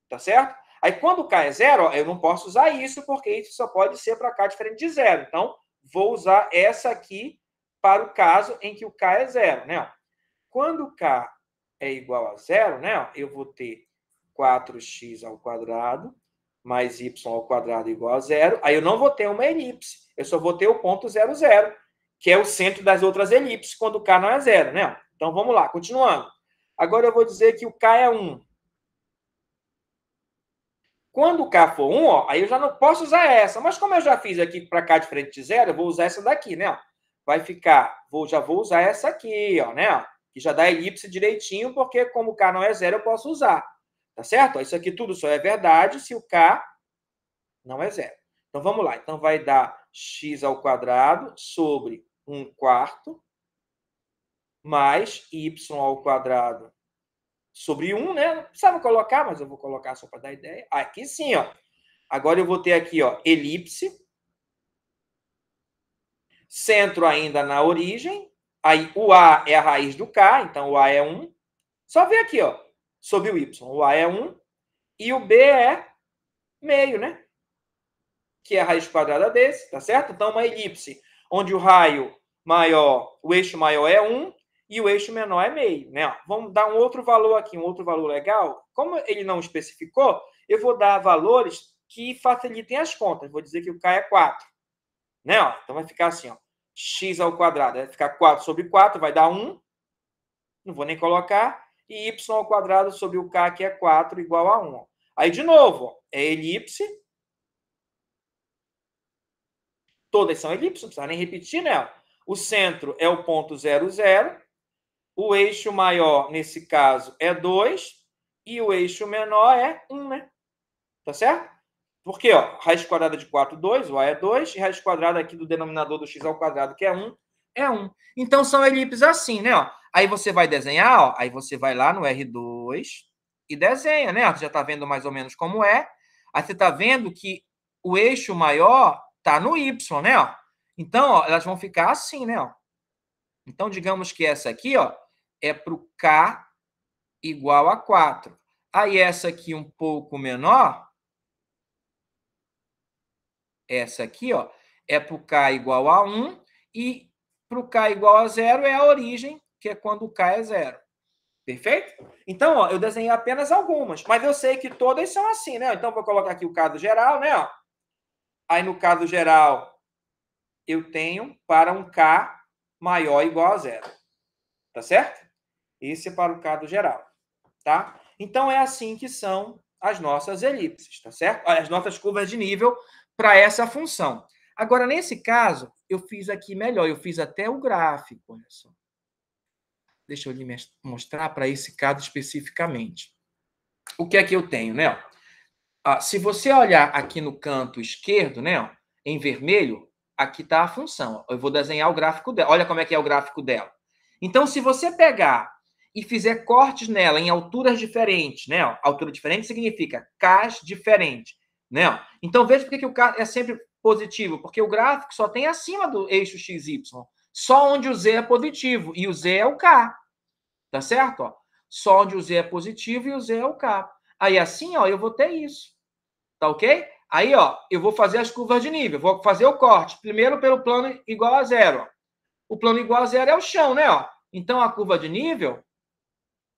tá certo? Aí, quando o k é zero, ó, eu não posso usar isso, porque isso só pode ser para k diferente de zero. Então, vou usar essa aqui para o caso em que o k é zero, né? Quando o k é igual a zero, né? Eu vou ter 4x ao quadrado mais y ao quadrado igual a zero. Aí eu não vou ter uma elipse, eu só vou ter o ponto 0, 0, que é o centro das outras elipses, quando o k não é zero, né? Então, vamos lá, continuando. Agora eu vou dizer que o k é 1. Quando o k for 1, ó, aí eu já não posso usar essa. Mas como eu já fiz aqui para k diferente de zero, eu vou usar essa daqui, né? Vai ficar, já vou usar essa aqui, ó, né? Que já dá elipse direitinho, porque como o k não é zero, eu posso usar. Tá certo? Isso aqui tudo só é verdade se o k não é zero. Então, vamos lá. Então, vai dar x ao quadrado sobre 1/4 mais y ao quadrado sobre 1, né? Não precisava colocar, mas eu vou colocar só para dar ideia. Aqui sim, ó. Agora eu vou ter aqui, ó, elipse. Centro ainda na origem. Aí o A é a raiz do K, então o A é 1. Só ver aqui, ó, sobre o Y. O A é 1 e o B é meio, né? Que é a raiz quadrada desse, tá certo? Então, uma elipse onde o raio maior, o eixo maior é 1 e o eixo menor é meio, né? Vamos dar um outro valor aqui, um outro valor legal. Como ele não especificou, eu vou dar valores que facilitem as contas. Vou dizer que o K é 4, né? Então vai ficar assim, ó, x ao quadrado vai ficar 4 sobre 4, vai dar 1. Não vou nem colocar. E y ao quadrado sobre o K, que é 4, igual a 1. Aí, de novo, ó, é elipse. Todas são elipses, não precisa nem repetir, né? O centro é o ponto 0, 0. O eixo maior, nesse caso, é 2. E o eixo menor é 1, né? Tá certo? Porque, ó, raiz quadrada de 4, 2, o A é 2, e raiz quadrada aqui do denominador do x ao quadrado, que é 1, é 1. Então, são elipses assim, né? Ó. Aí você vai desenhar, ó, aí você vai lá no R2 e desenha, né? Você já está vendo mais ou menos como é. Aí você está vendo que o eixo maior está no Y, né? Ó. Então, ó, elas vão ficar assim, né? Ó. Então, digamos que essa aqui, ó, é para o K igual a 4. Aí essa aqui um pouco menor, essa aqui, ó, é para o K igual a 1 e para o K igual a 0 é a origem, que é quando o K é 0. Perfeito? Então, ó, eu desenhei apenas algumas, mas eu sei que todas são assim, né? Então, vou colocar aqui o caso geral, né? Ó. Aí, no caso geral, eu tenho para um K maior ou igual a 0. Tá certo? Esse é para o caso geral, tá? Então, é assim que são as nossas elipses, tá certo? As nossas curvas de nível para essa função. Agora, nesse caso, eu fiz aqui melhor, eu fiz até o gráfico, olha só. Deixa eu lhe mostrar para esse caso especificamente. O que é que eu tenho, né? Se você olhar aqui no canto esquerdo, né, em vermelho, aqui está a função. Eu vou desenhar o gráfico dela. Olha como é que é o gráfico dela. Então, se você pegar e fizer cortes nela em alturas diferentes, né? Altura diferente significa Ks diferente, né? Então, veja por que o K é sempre positivo, porque o gráfico só tem acima do eixo XY, só onde o Z é positivo, e o Z é o K, tá certo? Ó, só onde o Z é positivo e o Z é o K. Aí, assim, ó, eu vou ter isso, tá ok? Aí, ó, eu vou fazer as curvas de nível, vou fazer o corte, primeiro pelo plano igual a 0, ó. O plano igual a 0 é o chão, né? Ó. Então, a curva de nível,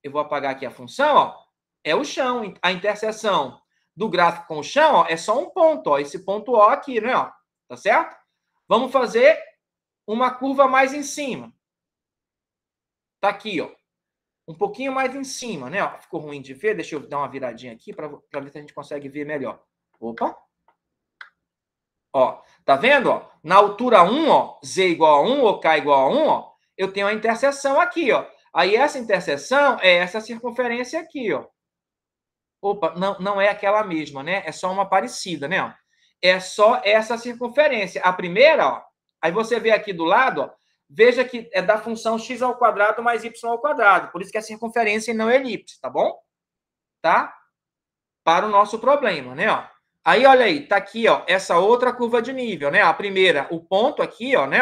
eu vou apagar aqui a função, ó, é o chão. A interseção do gráfico com o chão, ó, é só um ponto, ó, esse ponto O aqui, né? Ó, tá certo? Vamos fazer uma curva mais em cima. Tá aqui, ó. Um pouquinho mais em cima, né? Ó, ficou ruim de ver, deixa eu dar uma viradinha aqui para ver se a gente consegue ver melhor. Opa! Ó, tá vendo? Ó? Na altura 1, ó, Z igual a 1 ou K igual a 1, ó, eu tenho a interseção aqui, ó. Aí essa interseção é essa circunferência aqui, ó. Opa, não é aquela mesma, né? É só uma parecida, né? É só essa circunferência. A primeira, ó, aí você vê aqui do lado, ó, veja que é da função x ao quadrado mais y ao quadrado. Por isso que é circunferência e não elipse, tá bom? Tá? Para o nosso problema, né? Ó. Aí, olha aí, tá aqui, ó, essa outra curva de nível, né? A primeira, o ponto aqui, ó, né?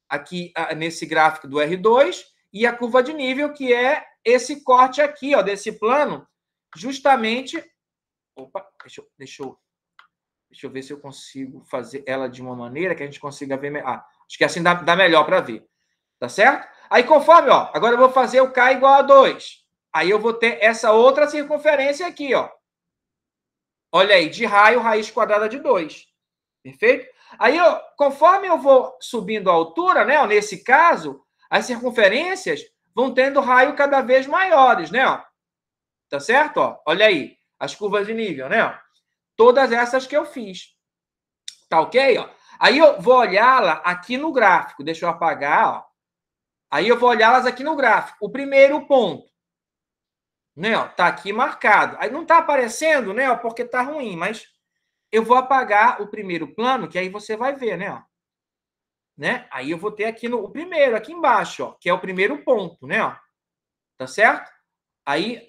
Aqui, nesse gráfico do R2, e a curva de nível, que é esse corte aqui, ó, desse plano, justamente... Opa, deixa eu ver se eu consigo fazer ela de uma maneira que a gente consiga ver... acho que assim dá melhor para ver. Tá certo? Aí, conforme, ó, agora eu vou fazer o K igual a 2. Aí eu vou ter essa outra circunferência aqui, ó. Olha aí, de raio, raiz quadrada de 2. Perfeito? Aí, ó, conforme eu vou subindo a altura, né, ó, nesse caso, as circunferências vão tendo raio cada vez maiores, né? Ó. Tá certo? Ó, olha aí, as curvas de nível, né? Ó. Todas essas que eu fiz. Tá ok? Ó. Aí eu vou olhá-la aqui no gráfico. Deixa eu apagar, ó. Aí eu vou olhá-las aqui no gráfico. O primeiro ponto. Né, ó, tá aqui marcado. Aí não tá aparecendo, né, ó, porque tá ruim, mas eu vou apagar o primeiro plano, que aí você vai ver, né, ó. Né? Aí eu vou ter aqui o primeiro, aqui embaixo, ó, que é o primeiro ponto, né, ó. Tá certo? Aí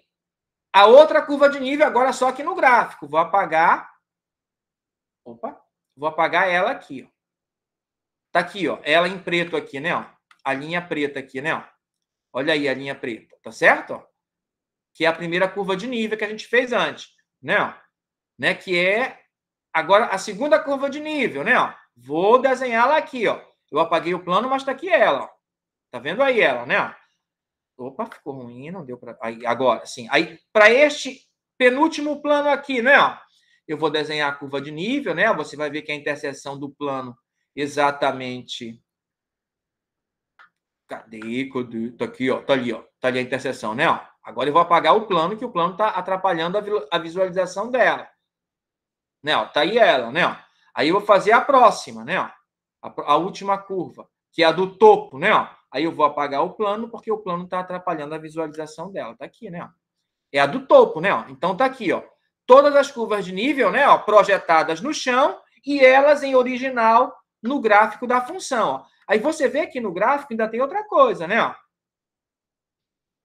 a outra curva de nível agora só aqui no gráfico. Vou apagar. Opa, vou apagar ela aqui, ó. Tá aqui, ó, ela em preto aqui, né, ó. A linha preta aqui, né, ó. Olha aí a linha preta, tá certo? Ó. Que é a primeira curva de nível que a gente fez antes, né? Ó, né? Que é agora a segunda curva de nível, né? Ó, vou desenhá-la aqui, ó. Eu apaguei o plano, mas está aqui ela, ó. Tá vendo aí ela, né? Opa, ficou ruim, não deu para... Agora, sim. Aí, para este penúltimo plano aqui, né? Ó, eu vou desenhar a curva de nível, né? Você vai ver que a interseção do plano exatamente... Cadê? Tá aqui, ó. Tá ali, ó. Tá ali a interseção, né? Ó. Agora eu vou apagar o plano, que o plano está atrapalhando a visualização dela. Né? Ó, tá aí ela, né? Ó. Aí eu vou fazer a próxima, né? Ó. A última curva, que é a do topo, né? Ó. Aí eu vou apagar o plano, porque o plano está atrapalhando a visualização dela. Tá aqui, né? Ó. É a do topo, né? Ó. Então tá aqui, ó. Todas as curvas de nível, né? Ó, projetadas no chão e elas em original no gráfico da função. Ó. Aí você vê que no gráfico ainda tem outra coisa, né? Ó.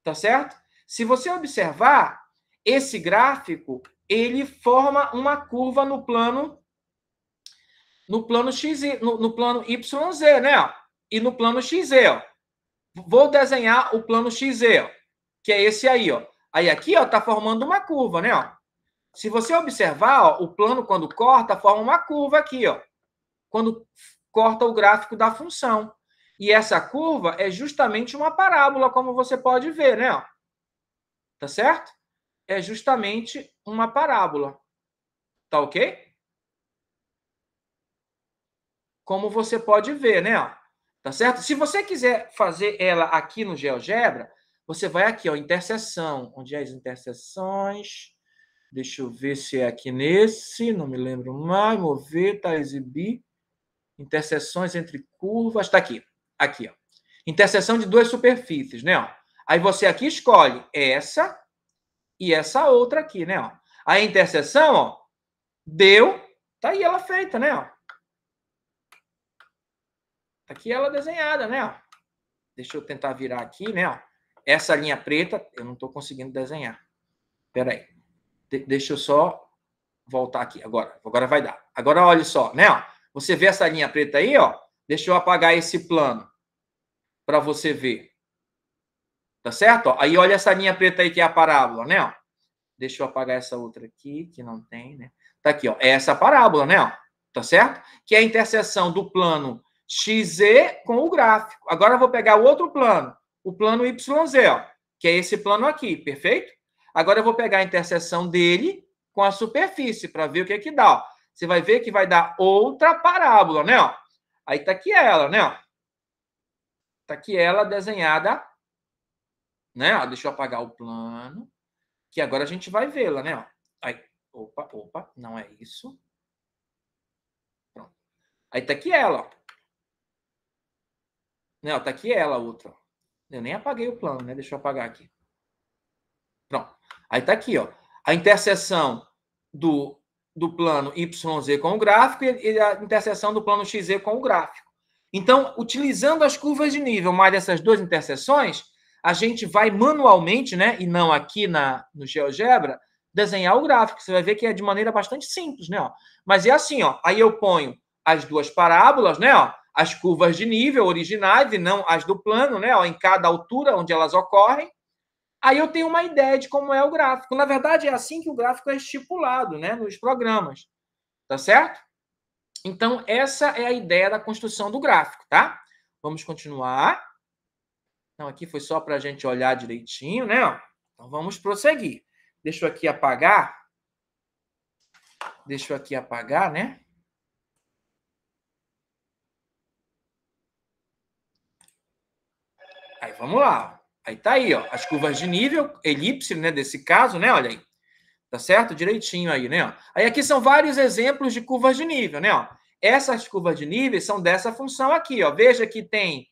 Tá certo? Se você observar, esse gráfico, ele forma uma curva no plano x, no plano YZ, né? Ó. E no plano XZ, ó. Vou desenhar o plano XZ, ó, que é esse aí, ó. Aí aqui, ó, tá formando uma curva, né, ó. Se você observar, ó, o plano quando corta forma uma curva aqui, ó. Quando corta o gráfico da função. E essa curva é justamente uma parábola, como você pode ver, né, ó. Tá certo? É justamente uma parábola. Tá ok? Como você pode ver, né? Ó. Tá certo? Se você quiser fazer ela aqui no GeoGebra, você vai aqui, ó, interseção. Onde é as interseções? Deixa eu ver se é aqui nesse, não me lembro mais. Mover, tá, exibir. Interseções entre curvas. Tá aqui. Aqui, ó. Interseção de duas superfícies, né? Ó. Aí você aqui escolhe essa e essa outra aqui, né? Ó. A interseção, ó, deu, tá aí ela feita, né? Ó. Tá aqui ela desenhada, né? Ó. Deixa eu tentar virar aqui, né? Ó. Essa linha preta, eu não estou conseguindo desenhar. Espera aí. Deixa eu só voltar aqui. Agora vai dar. Agora, olha só, né? Ó. Você vê essa linha preta aí, ó? Deixa eu apagar esse plano para você ver. Tá certo? Ó. Aí, olha essa linha preta aí que é a parábola, né? Ó. Deixa eu apagar essa outra aqui, que não tem, né? Tá aqui, ó. É essa parábola, né? Ó. Tá certo? Que é a interseção do plano XZ com o gráfico. Agora eu vou pegar o outro plano, o plano YZ, ó, que é esse plano aqui, perfeito? Agora eu vou pegar a interseção dele com a superfície para ver o que dá. Ó. Você vai ver que vai dar outra parábola, né? Ó. Aí tá aqui ela, né? Ó. Tá aqui ela desenhada, né? Ó, deixa eu apagar o plano, que agora a gente vai vê-la, né? Ó. Aí, opa, não é isso. Pronto. Aí tá aqui ela, ó. Não, tá aqui ela, outra. Eu nem apaguei o plano, né? Deixa eu apagar aqui. Pronto. Aí tá aqui, ó. A interseção do plano YZ com o gráfico e a interseção do plano XZ com o gráfico. Então, utilizando as curvas de nível mais dessas duas interseções, a gente vai manualmente, né? E não aqui no GeoGebra, desenhar o gráfico. Você vai ver que é de maneira bastante simples, né? Ó. Mas é assim, ó. Aí eu ponho as duas parábolas, né? Ó, as curvas de nível originais e não as do plano, né? Ó, em cada altura onde elas ocorrem. Aí eu tenho uma ideia de como é o gráfico. Na verdade, é assim que o gráfico é estipulado, né? Nos programas. Tá certo? Então, essa é a ideia da construção do gráfico, tá? Vamos continuar. Então, aqui foi só para a gente olhar direitinho, né? Então, vamos prosseguir. Deixa eu aqui apagar. Deixa eu aqui apagar, né? Aí, vamos lá. Aí tá aí, ó. As curvas de nível, elipse, né? Desse caso, né? Olha aí. Tá certo? Direitinho aí, né? Aí aqui são vários exemplos de curvas de nível, né? Essas curvas de nível são dessa função aqui, ó. Veja que tem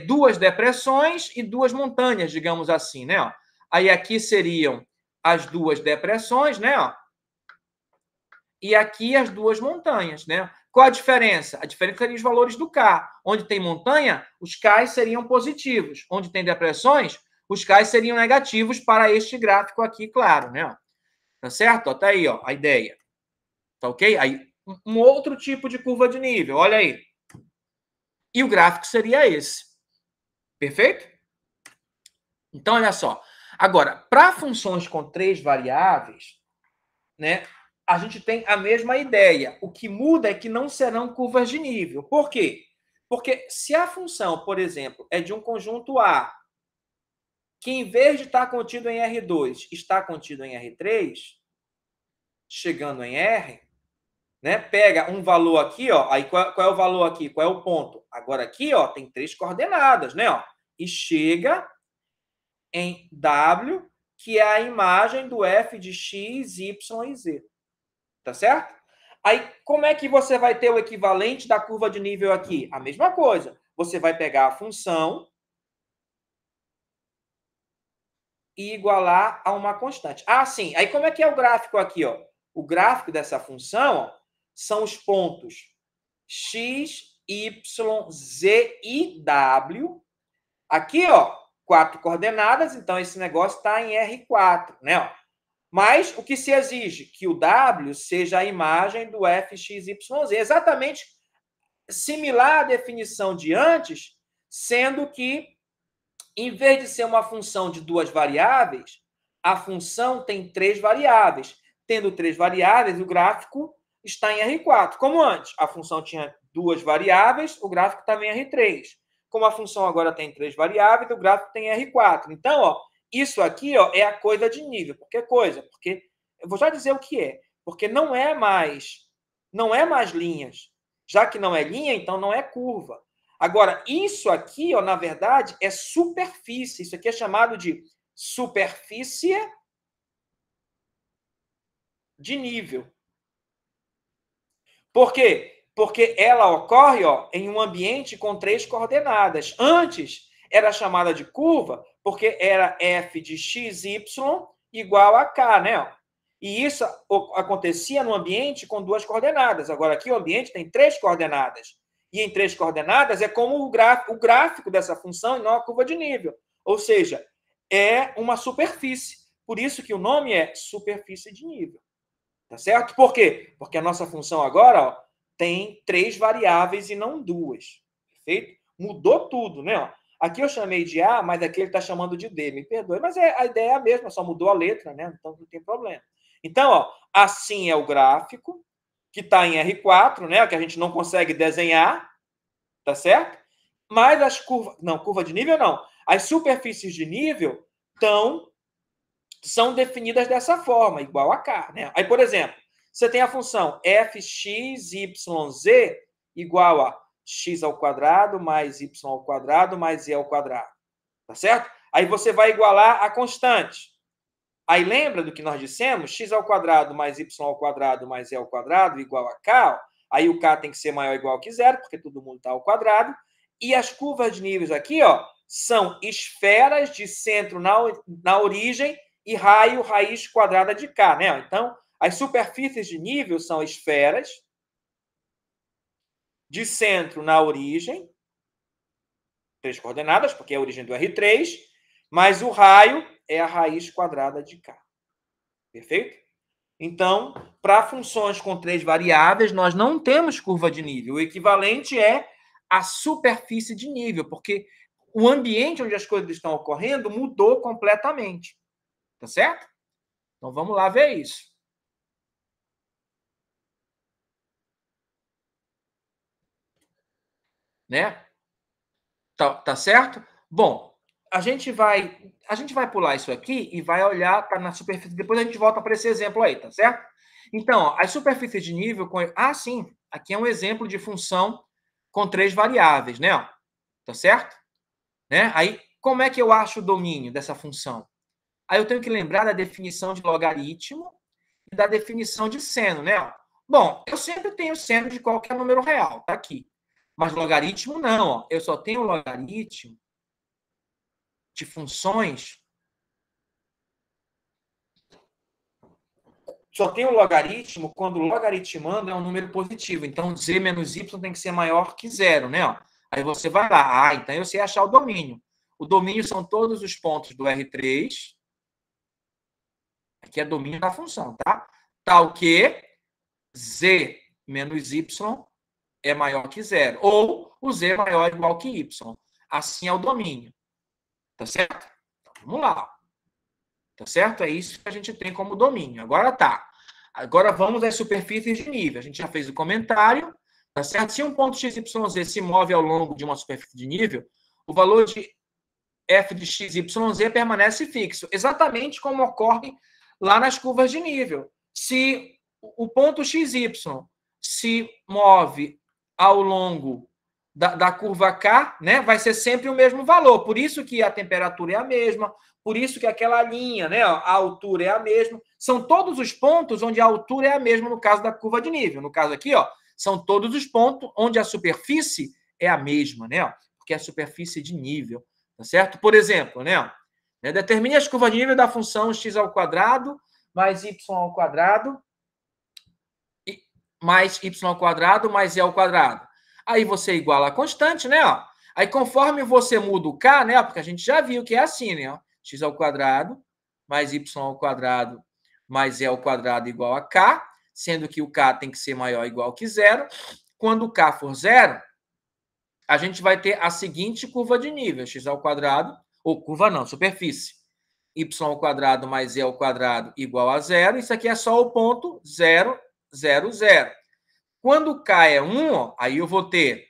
duas depressões e duas montanhas, digamos assim, né? Aí aqui seriam as duas depressões, né? E aqui as duas montanhas, né? Qual a diferença? A diferença seria os valores do K. Onde tem montanha, os K seriam positivos. Onde tem depressões, os K seriam negativos para este gráfico aqui, claro, né? Tá certo? Ó, tá aí, ó, a ideia. Tá ok? Aí, um outro tipo de curva de nível, olha aí. E o gráfico seria esse. Perfeito? Então, olha só. Agora, para funções com 3 variáveis, né, a gente tem a mesma ideia. O que muda é que não serão curvas de nível. Por quê? Porque se a função, por exemplo, é de um conjunto A que, em vez de estar contido em R2, está contido em R3, chegando em R, né? Pega um valor aqui, ó. Aí qual é o valor aqui? Qual é o ponto? Agora aqui, ó, tem 3 coordenadas, né? Ó, e chega em W, que é a imagem do f de x, y e z. Tá certo? Aí, como é que você vai ter o equivalente da curva de nível aqui? A mesma coisa. Você vai pegar a função e igualar a uma constante. Ah, sim. Aí, como é que é o gráfico aqui, ó? O gráfico dessa função, ó, são os pontos x, y, z e w. Aqui, ó, 4 coordenadas, então esse negócio está em R4, né? Ó. Mas o que se exige? Que o W seja a imagem do f, x, y, z. Exatamente similar à definição de antes, sendo que, em vez de ser uma função de 2 variáveis, a função tem 3 variáveis. Tendo 3 variáveis, o gráfico está em R4. Como antes, a função tinha 2 variáveis, o gráfico também é R3. Como a função agora tem 3 variáveis, o gráfico tem R4. Então, ó, isso aqui, ó, é a coisa de nível. Por que coisa? Porque eu vou já dizer o que é. Porque não é mais linhas. Já que não é linha, então não é curva. Agora, isso aqui, ó, na verdade, é superfície. Isso aqui é chamado de superfície de nível. Por quê? Porque ela ocorre, ó, em um ambiente com 3 coordenadas. Antes, era chamada de curva porque era f de xy igual a k, né? E isso acontecia no ambiente com 2 coordenadas. Agora, aqui o ambiente tem 3 coordenadas. E em 3 coordenadas é como o gráfico dessa função e não a curva de nível. Ou seja, é uma superfície. Por isso que o nome é superfície de nível. Tá certo? Por quê? Porque a nossa função agora, ó, tem 3 variáveis e não 2. Perfeito? Mudou tudo, né? Ó, aqui eu chamei de A, mas aqui ele está chamando de D. Me perdoe, mas a ideia é a mesma, só mudou a letra, né? Então não tem problema. Então, ó, assim é o gráfico, que está em R4, né? Que a gente não consegue desenhar, tá certo? Mas as curvas... Não, curva de nível não. As superfícies de nível são definidas dessa forma, igual a K, né? Aí, por exemplo, você tem a função fxyz igual a x ao quadrado mais y ao quadrado mais e ao quadrado. Tá certo? Aí você vai igualar a constante. Aí lembra do que nós dissemos? X ao quadrado mais y ao quadrado mais e ao quadrado igual a k. Ó. Aí o k tem que ser maior ou igual que zero, porque todo mundo está ao quadrado. E as curvas de níveis aqui, ó, são esferas de centro na origem e raio raiz quadrada de k, né? Então, as superfícies de nível são esferas de centro na origem, 3 coordenadas, porque é a origem do R3, mas o raio é a raiz quadrada de k. Perfeito? Então, para funções com 3 variáveis, nós não temos curva de nível. O equivalente é a superfície de nível, porque o ambiente onde as coisas estão ocorrendo mudou completamente. Tá certo? Então, vamos lá ver isso. Né? Tá certo? Bom, a gente vai pular isso aqui e vai olhar para na superfície. Depois a gente volta para esse exemplo aí, tá certo? Então, ó, as superfícies de nível... sim, aqui é um exemplo de função com 3 variáveis, né? Ó, tá certo? Né? Aí, como é que eu acho o domínio dessa função? Aí eu tenho que lembrar da definição de logaritmo e da definição de seno, né? Ó, bom, eu sempre tenho seno de qualquer número real, tá aqui. Mas logaritmo não, ó. Eu só tenho logaritmo de funções. Só tenho logaritmo quando logaritmando é um número positivo. Então, z menos y tem que ser maior que zero, né? Ó. Aí você vai lá. Ah, então eu sei achar o domínio. O domínio são todos os pontos do R3. Aqui é domínio da função, tá? Tal que z menos y é maior que zero. Ou o z é maior ou igual que y. Assim é o domínio. Tá certo? Então, vamos lá. Tá certo? É isso que a gente tem como domínio. Agora tá. Agora vamos às superfícies de nível. A gente já fez o comentário. Tá certo? Se um ponto XYZ se move ao longo de uma superfície de nível, o valor de f de x, y, z permanece fixo, exatamente como ocorre lá nas curvas de nível. Se o ponto xy se move ao longo da curva K, né, vai ser sempre o mesmo valor. Por isso que a temperatura é a mesma, por isso que aquela linha, né, a altura é a mesma. São todos os pontos onde a altura é a mesma no caso da curva de nível. No caso aqui, ó, são todos os pontos onde a superfície é a mesma, né? Porque é a superfície de nível, tá certo? Por exemplo, né? Determine as curvas de nível da função x² mais y² mais y² mais e². Aí você iguala a constante, né? Ó. Aí conforme você muda o k, né? Porque a gente já viu que é assim, né? x² mais y² mais e² igual a k, sendo que o k tem que ser maior ou igual que zero. Quando o k for zero, a gente vai ter a seguinte curva de nível, x², ou curva não, superfície, y² mais e² igual a zero. Isso aqui é só o ponto 0, 0, 0. Quando k é 1, ó, aí eu vou ter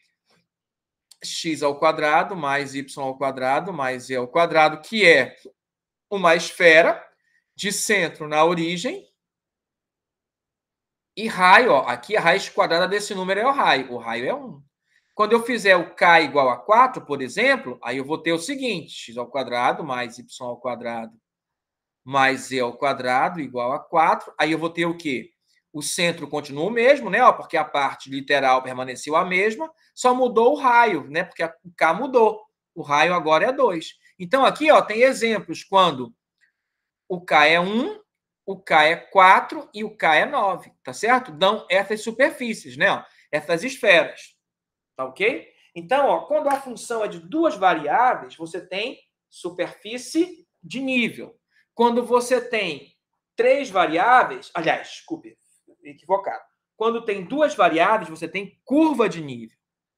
x² mais y² mais e², que é uma esfera de centro na origem, e raio, ó, aqui a raiz quadrada desse número é o raio é 1. Quando eu fizer o k igual a 4, por exemplo, aí eu vou ter o seguinte, x² mais y² mais e² igual a 4, aí eu vou ter o quê? O centro continua o mesmo, né? Ó, porque a parte literal permaneceu a mesma, só mudou o raio, né? Porque o k mudou. O raio agora é 2. Então, aqui, ó, tem exemplos quando o k é 1, o k é 4 e o k é 9, tá certo? Dão essas superfícies, né? Ó, essas esferas, tá ok? Então, ó, quando a função é de duas variáveis, você tem superfície de nível. Quando você tem três variáveis, aliás, desculpe, equivocado. Quando tem duas variáveis, você tem curva de nível,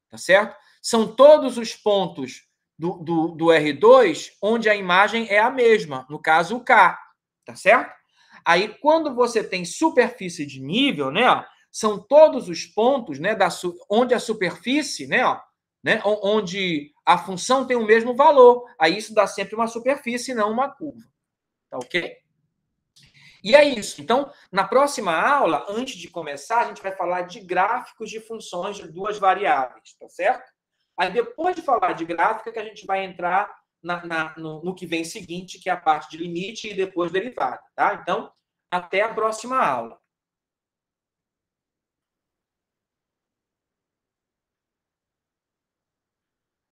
tá certo? São todos os pontos do R2 onde a imagem é a mesma, no caso o K, tá certo? Aí, quando você tem superfície de nível, né, ó, são todos os pontos, né, onde a superfície, né, ó, né, onde a função tem o mesmo valor. Aí isso dá sempre uma superfície, não uma curva. Tá ok? E é isso. Então, na próxima aula, antes de começar, a gente vai falar de gráficos de funções de duas variáveis, tá certo? Aí, depois de falar de gráfica, que a gente vai entrar no que vem seguinte, que é a parte de limite e depois derivada, tá? Então, até a próxima aula.